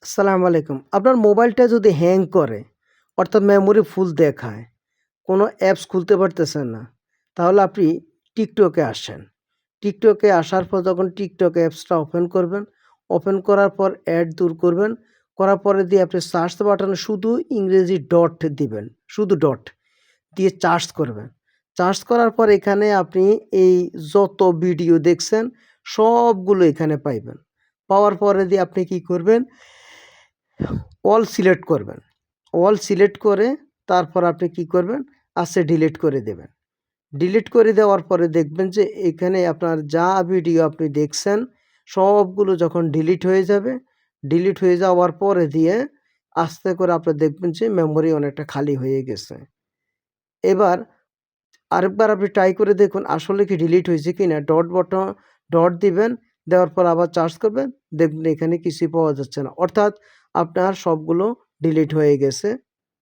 আসসালামু আলাইকুম। আপনার মোবাইলটা যদি হ্যাং করে, অর্থাৎ মেমোরি ফুল দেখায়, কোনো অ্যাপস খুলতে পারতেছেন না, তাহলে আপনি টিকটকে আসেন। টিকটকে আসার পর যখন টিকটক অ্যাপসটা ওপেন করবেন, ওপেন করার পর অ্যাড দূর করবেন, করার পরে দিয়ে আপনি সার্চ বাটনে শুধু ইংরেজি ডট দিবেন, শুধু ডট দিয়ে সার্চ করবেন। সার্চ করার পর এখানে আপনি এই যত ভিডিও দেখছেন সবগুলো এখানে পাইবেন। পাওয়ার পরে দিয়ে আপনি কি করবেন? অল সিলেক্ট করবেন। অল সিলেক্ট করে তারপর আপনি কি করবেন? আস্তে ডিলিট করে দেবেন। ডিলিট করে দেওয়ার পরে দেখবেন যে এখানে আপনার যা ভিডিও আপনি দেখছেন সবগুলো যখন ডিলিট হয়ে যাবে, ডিলিট হয়ে যাওয়ার পরে দিয়ে আস্তে করে আপনারা দেখবেন যে মেমোরি অনেকটা খালি হয়ে গেছে। এবার আরেকবার আপনি ট্রাই করে দেখুন আসলে কি ডিলিট হয়েছে কিনা। ডট দিবেন, দেওয়ার পর আবার চার্জ করবেন, দেখবেন এখানে কিছুই পাওয়া যাচ্ছে না। অর্থাৎ আপনার সবগুলো ডিলিট হয়ে গেছে।